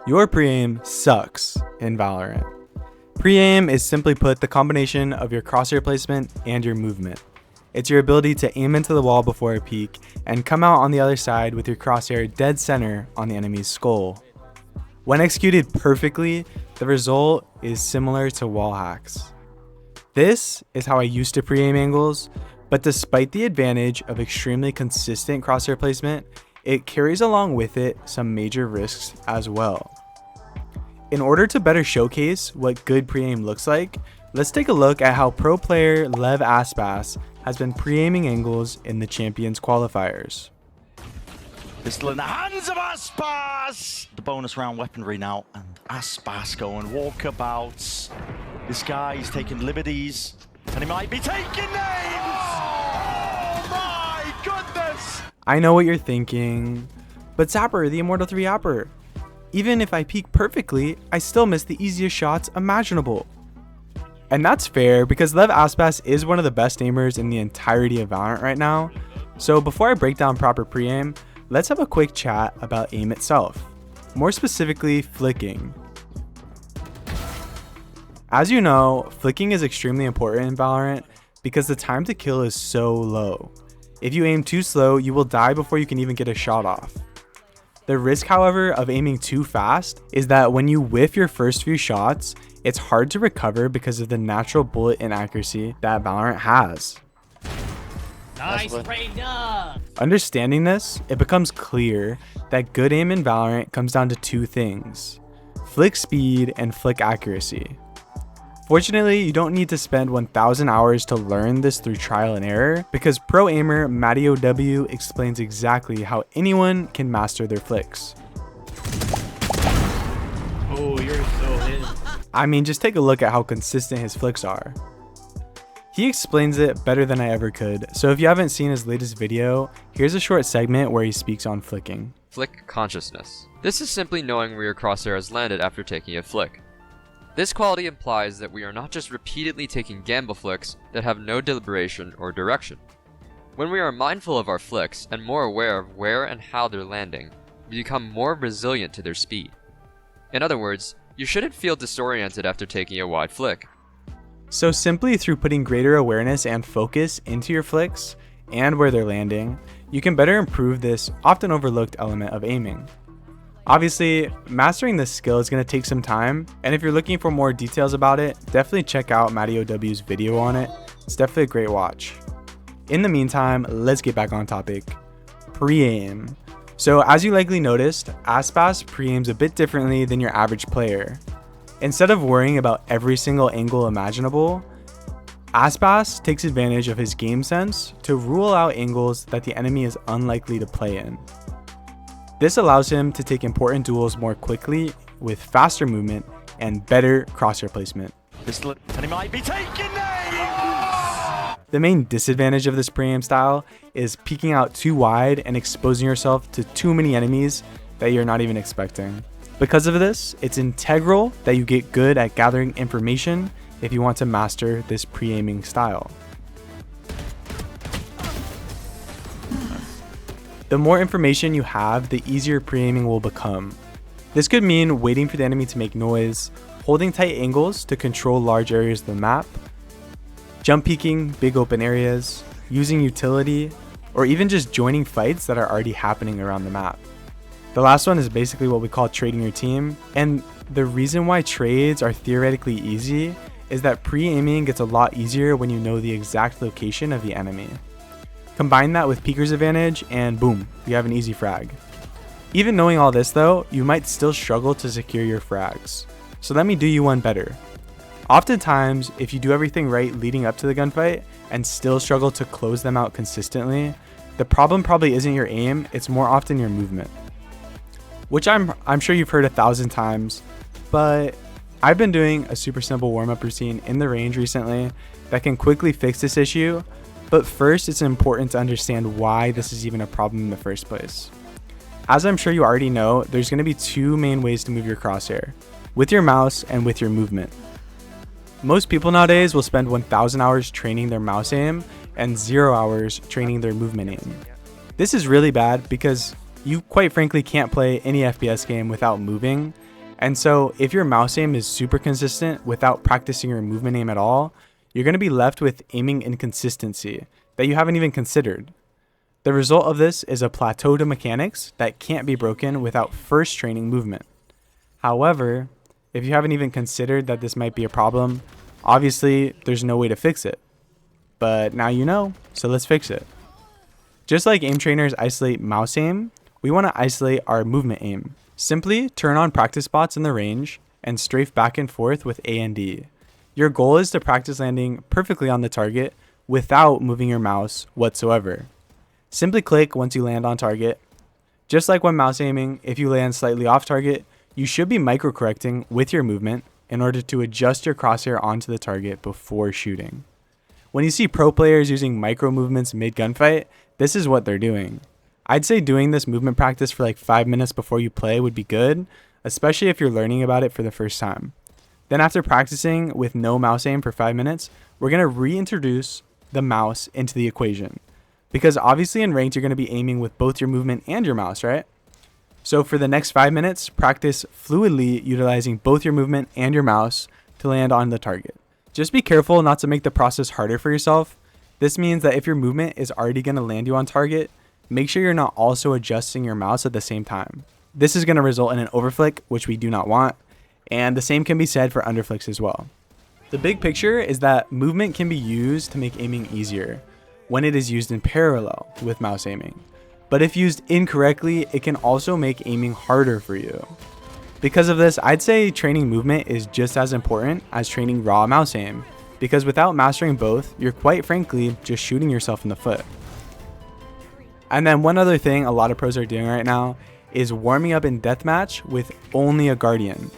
Your Preaim sucks in Valorant. Preaim is simply put the combination of your crosshair placement and your movement. It's your ability to aim into the wall before a peek and come out on the other side with your crosshair dead center on the enemy's skull. When executed perfectly, the result is similar to wall hacks. This is how I used to pre-aim angles, but despite the advantage of extremely consistent crosshair placement, it carries along with it some major risks as well. In order to better showcase what good pre-aim looks like, let's take a look at how pro player Lev Aspas has been pre-aiming angles in the Champions qualifiers. Pistol in the hands of Aspas! The bonus round weaponry now, and Aspas going walkabouts. This guy is taking liberties, and he might be taking names! Oh my goodness! I know what you're thinking, but Zapper, the Immortal 3 Apper. Even if I peek perfectly, I still miss the easiest shots imaginable. And that's fair because Lev Aspas is one of the best aimers in the entirety of Valorant right now. So before I break down proper pre-aim, let's have a quick chat about aim itself. More specifically, flicking. As you know, flicking is extremely important in Valorant because the time to kill is so low. If you aim too slow, you will die before you can even get a shot off. The risk, however, of aiming too fast is that when you whiff your first few shots, it's hard to recover because of the natural bullet inaccuracy that Valorant has. Nice, Preaim. Understanding this, it becomes clear that good aim in Valorant comes down to two things: flick speed and flick accuracy. Fortunately, you don't need to spend 1,000 hours to learn this through trial and error, because pro aimer MatoWs explains exactly how anyone can master their flicks. Oh, you're so in. I mean, just take a look at how consistent his flicks are. He explains it better than I ever could, so if you haven't seen his latest video, here's a short segment where he speaks on flicking. Flick consciousness. This is simply knowing where your crosshair has landed after taking a flick. This quality implies that we are not just repeatedly taking gamble flicks that have no deliberation or direction. When we are mindful of our flicks and more aware of where and how they're landing, we become more resilient to their speed. In other words, you shouldn't feel disoriented after taking a wide flick. So simply through putting greater awareness and focus into your flicks and where they're landing, you can better improve this often overlooked element of aiming. Obviously, mastering this skill is going to take some time, and if you're looking for more details about it, definitely check out MatoWs' video on it. It's definitely a great watch. In the meantime, let's get back on topic. Pre-aim. So as you likely noticed, Aspas pre-aims a bit differently than your average player. Instead of worrying about every single angle imaginable, Aspas takes advantage of his game sense to rule out angles that the enemy is unlikely to play in. This allows him to take important duels more quickly with faster movement and better crosshair placement. Pistol, and he might be taking names! The main disadvantage of this pre-aim style is peeking out too wide and exposing yourself to too many enemies that you're not even expecting. Because of this, it's integral that you get good at gathering information if you want to master this pre-aiming style. The more information you have, the easier pre-aiming will become. This could mean waiting for the enemy to make noise, holding tight angles to control large areas of the map, jump peeking big open areas, using utility, or even just joining fights that are already happening around the map. The last one is basically what we call trading your team, and the reason why trades are theoretically easy is that pre-aiming gets a lot easier when you know the exact location of the enemy. Combine that with peeker's advantage and boom, you have an easy frag. Even knowing all this though, you might still struggle to secure your frags. So let me do you one better. Oftentimes, if you do everything right leading up to the gunfight and still struggle to close them out consistently, the problem probably isn't your aim, it's more often your movement. Which I'm sure you've heard 1,000 times, but I've been doing a super simple warm-up routine in the range recently that can quickly fix this issue. But first, it's important to understand why this is even a problem in the first place. As I'm sure you already know, there's going to be two main ways to move your crosshair: with your mouse and with your movement. Most people nowadays will spend 1,000 hours training their mouse aim and 0 hours training their movement aim. This is really bad because you quite frankly can't play any FPS game without moving, And so if your mouse aim is super consistent without practicing your movement aim at all, you're going to be left with aiming inconsistency that you haven't even considered. The result of this is a plateau to mechanics that can't be broken without first training movement. However, if you haven't even considered that this might be a problem, obviously there's no way to fix it. But now you know, so let's fix it. Just like aim trainers isolate mouse aim, we want to isolate our movement aim. Simply turn on practice spots in the range and strafe back and forth with A and D. Your goal is to practice landing perfectly on the target without moving your mouse whatsoever. Simply click once you land on target. Just like when mouse aiming, if you land slightly off target, you should be micro-correcting with your movement in order to adjust your crosshair onto the target before shooting. When you see pro players using micro movements mid-gunfight, this is what they're doing. I'd say doing this movement practice for like 5 minutes before you play would be good, especially if you're learning about it for the first time. Then after practicing with no mouse aim for 5 minutes, we're going to reintroduce the mouse into the equation. Because obviously in ranked, you're going to be aiming with both your movement and your mouse, right? So for the next 5 minutes, practice fluidly utilizing both your movement and your mouse to land on the target. Just be careful not to make the process harder for yourself. This means that if your movement is already going to land you on target, make sure you're not also adjusting your mouse at the same time. This is going to result in an overflick, which we do not want, and the same can be said for underflicks as well. The big picture is that movement can be used to make aiming easier when it is used in parallel with mouse aiming. But if used incorrectly, it can also make aiming harder for you. Because of this, I'd say training movement is just as important as training raw mouse aim, because without mastering both, you're quite frankly just shooting yourself in the foot. And then one other thing a lot of pros are doing right now is warming up in deathmatch with only a Guardian.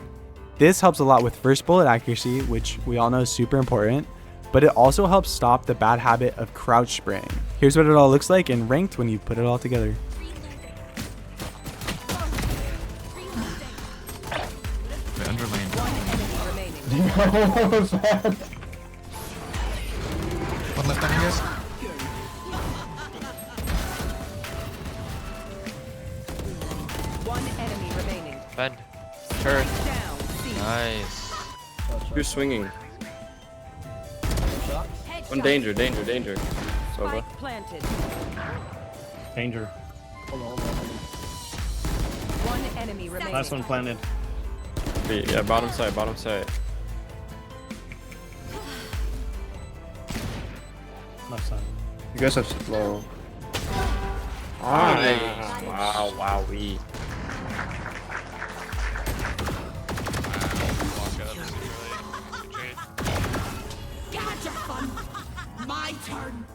This helps a lot with first bullet accuracy, which we all know is super important, but it also helps stop the bad habit of crouch spraying. Here's what it all looks like in ranked when you put it all together. One left on you guys. One enemy remaining. Bend. Turret. Down. Nice. Who's swinging? One danger. Sova. Spike planted. Danger. One enemy remaining. Last one planted. Yeah, bottom side. Left side. You guys have slow. Nice. Wow, we. Gotcha, fun. My turn.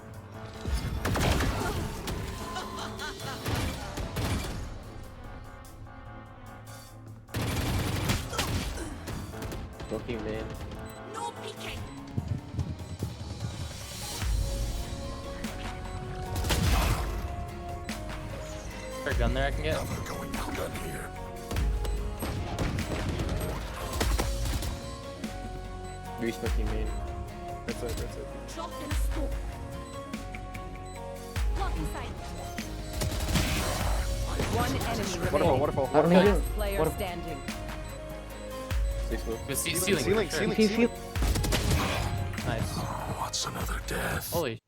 Looking, man. No peeking. Is there a gun there I can get? Reese looking, man. That's it. Dropped in a scope. Blocking sight. One enemy remaining. Waterfall. Last player standing. Ceiling. Nice. Holy